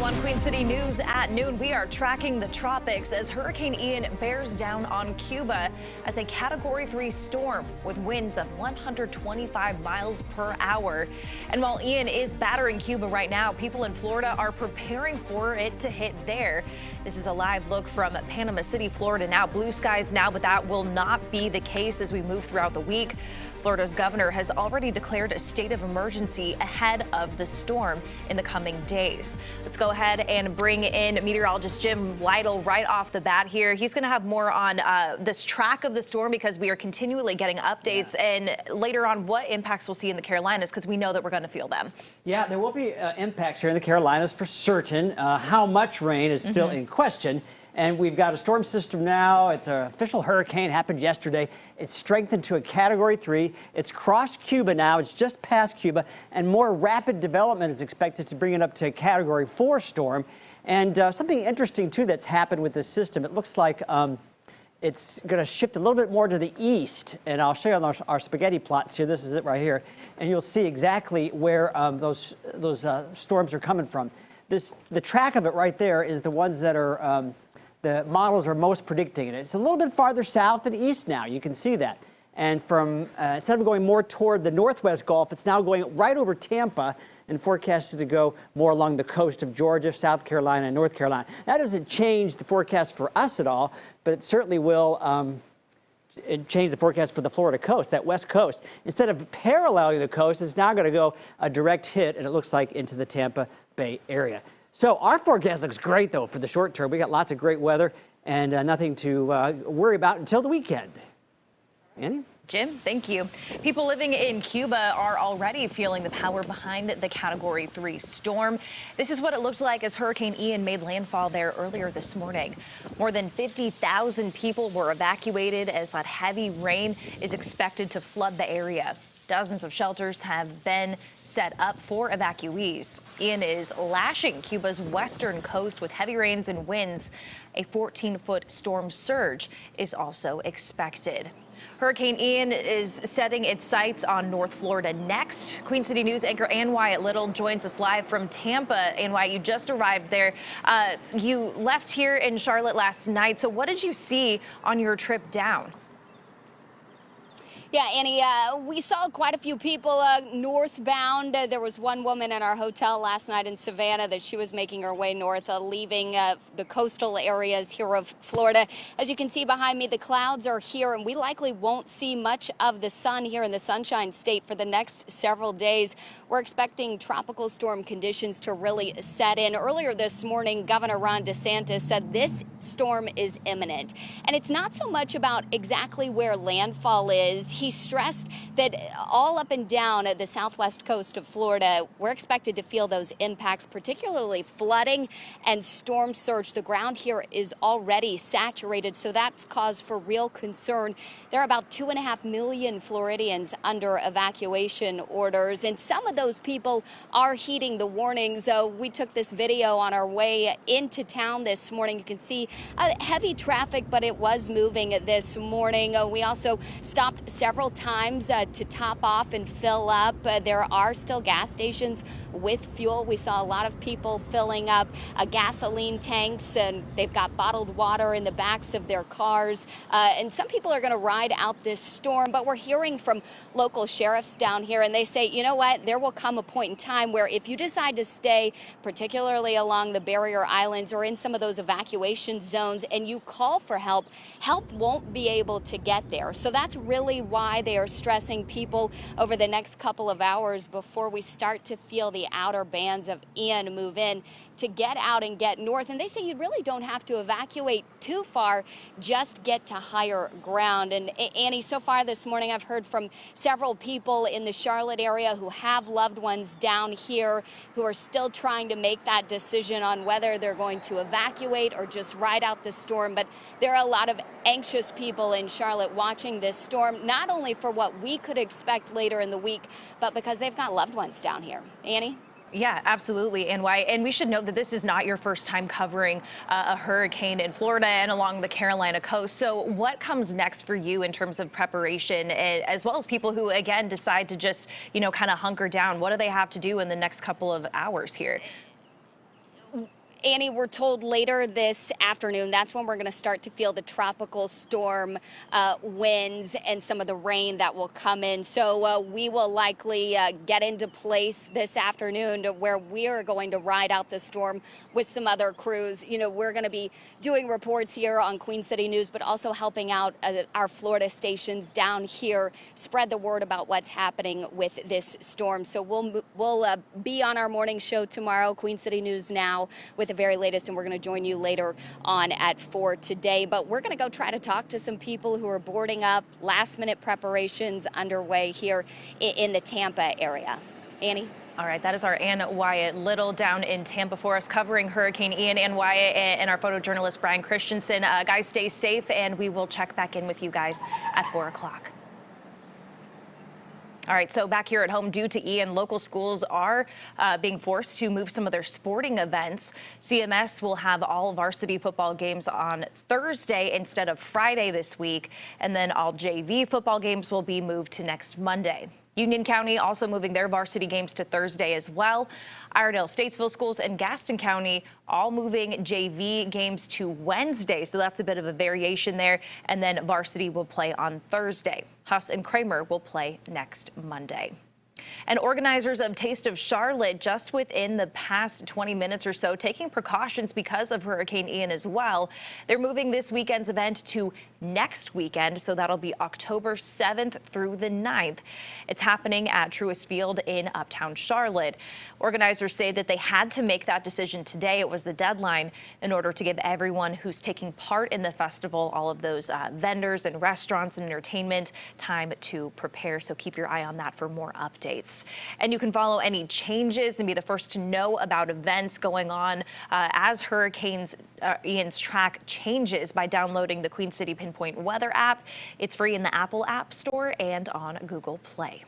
on Queen City News at noon. We are tracking the tropics as Hurricane Ian bears down on Cuba as a Category 3 storm with winds of 125 miles per hour. And while Ian is battering Cuba right now, people in Florida are preparing for it to hit there. This is a live look from Panama City, Florida now. Blue skies now, but that will not be the case as we move throughout the week. Florida's governor has already declared a state of emergency ahead of the storm in the coming days. Let's go ahead and bring in meteorologist Jim Lytle right off the bat here. He's going to have more on this track of the storm because we are continually getting updates and later on what impacts we'll see in the Carolinas because we know that we're going to feel them. Yeah, there will be impacts here in the Carolinas for certain. How much rain is still in question. And we've got a storm system now. It's an official hurricane, happened yesterday. It's strengthened to a Category 3. It's crossed Cuba now. It's just past Cuba. And more rapid development is expected to bring it up to a Category 4 storm. And something interesting, too, that's happened with this system. It looks like it's going to shift a little bit more to the east. And I'll show you on our spaghetti plots here. This is it right here. And you'll see exactly where those storms are coming from. The track of it right there is the ones that are the models are most predicting it. It's a little bit farther south and east now. You can see that. And from instead of going more toward the northwest Gulf, it's now going right over Tampa and forecasted to go more along the coast of Georgia, South Carolina, and North Carolina. That doesn't change the forecast for us at all, but it certainly will change the forecast for the Florida coast, that west coast. Instead of paralleling the coast, it's now going to go a direct hit, and it looks like into the Tampa Bay area. So our forecast looks great, though, for the short term. We got lots of great weather and nothing to worry about until the weekend. Annie? Jim, thank you. People living in Cuba are already feeling the power behind the Category 3 storm. This is what it looked like as Hurricane Ian made landfall there earlier this morning. More than 50,000 people were evacuated as that heavy rain is expected to flood the area. Dozens of shelters have been set up for evacuees. Ian is lashing Cuba's western coast with heavy rains and winds. A 14-foot storm surge is also expected. Hurricane Ian is setting its sights on North Florida next. Queen City News anchor Ann Wyatt Little joins us live from Tampa. Ann Wyatt, you just arrived there. You left here in Charlotte last night. So what did you see on your trip down? Yeah, Annie, we saw quite a few people northbound. There was one woman in our hotel last night in Savannah that she was making her way north, leaving the coastal areas here of Florida. As you can see behind me, the clouds are here, and we likely won't see much of the sun here in the Sunshine State for the next several days. We're expecting tropical storm conditions to really set in. Earlier this morning, Governor Ron DeSantis said this storm is imminent. And it's not so much about exactly where landfall is. He stressed that all up and down the southwest coast of Florida, we're expected to feel those impacts, particularly flooding and storm surge. The ground here is already saturated, so that's cause for real concern. There are about 2.5 million Floridians under evacuation orders, and some of those people are heeding the warnings. We took this video on our way into town this morning. You can see heavy traffic, but it was moving this morning. We also stopped several times to top off and fill up. There are still gas stations with fuel. We saw a lot of people filling up gasoline tanks, and they've got bottled water in the backs of their cars. And some people are going to ride out this storm, but we're hearing from local sheriffs down here, and they say, you know what, there will come a point in time where if you decide to stay, particularly along the barrier islands or in some of those evacuation zones, and you call for help, help won't be able to get there. So that's really why they are stressing people over the next couple of hours before we start to feel the outer bands of Ian move in to get out and get north. And they say you really don't have to evacuate too far, just get to higher ground. And Annie, so far this morning, I've heard from several people in the Charlotte area who have loved ones down here who are still trying to make that decision on whether they're going to evacuate or just ride out the storm. But there are a lot of anxious people in Charlotte watching this storm, not only for what we could expect later in the week, but because they've got loved ones down here. Annie? Yeah, absolutely. And we should note that this is not your first time covering a hurricane in Florida and along the Carolina coast. So what comes next for you in terms of preparation, as well as people who, again, decide to just, kind of hunker down? What do they have to do in the next couple of hours here? Annie, we're told later this afternoon, that's when we're going to start to feel the tropical storm winds and some of the rain that will come in. So we will likely get into place this afternoon to where we are going to ride out the storm with some other crews. You know, we're going to be doing reports here on Queen City News, but also helping out our Florida stations down here, spread the word about what's happening with this storm. So we'll be on our morning show tomorrow, Queen City News Now, with the very latest, and we're going to join you later on at 4 today. But we're going to go try to talk to some people who are boarding up, last-minute preparations underway here in the Tampa area. Annie? All right, that is our Ann Wyatt Little down in Tampa for us, covering Hurricane Ian. Ann Wyatt and our photojournalist Brian Christensen. Guys, stay safe, and we will check back in with you guys at 4 o'clock. All right, so back here at home, due to Ian, local schools are being forced to move some of their sporting events. CMS will have all varsity football games on Thursday instead of Friday this week, and then all JV football games will be moved to next Monday. Union County also moving their varsity games to Thursday as well. Iredell, Statesville schools, and Gaston County all moving JV games to Wednesday, so that's a bit of a variation there. And then varsity will play on Thursday. Huss and Kramer will play next Monday. And organizers of Taste of Charlotte, just within the past 20 minutes or so, taking precautions because of Hurricane Ian as well. They're moving this weekend's event to next weekend, so that'll be October 7th through the 9th. It's happening at Truist Field in Uptown Charlotte. Organizers say that they had to make that decision today. It was the deadline in order to give everyone who's taking part in the festival, all of those vendors and restaurants and entertainment, time to prepare. So keep your eye on that for more updates. And you can follow any changes and be the first to know about events going on as Hurricane Ian's track changes by downloading the Queen City Pinpoint Weather app. It's free in the Apple App Store and on Google Play.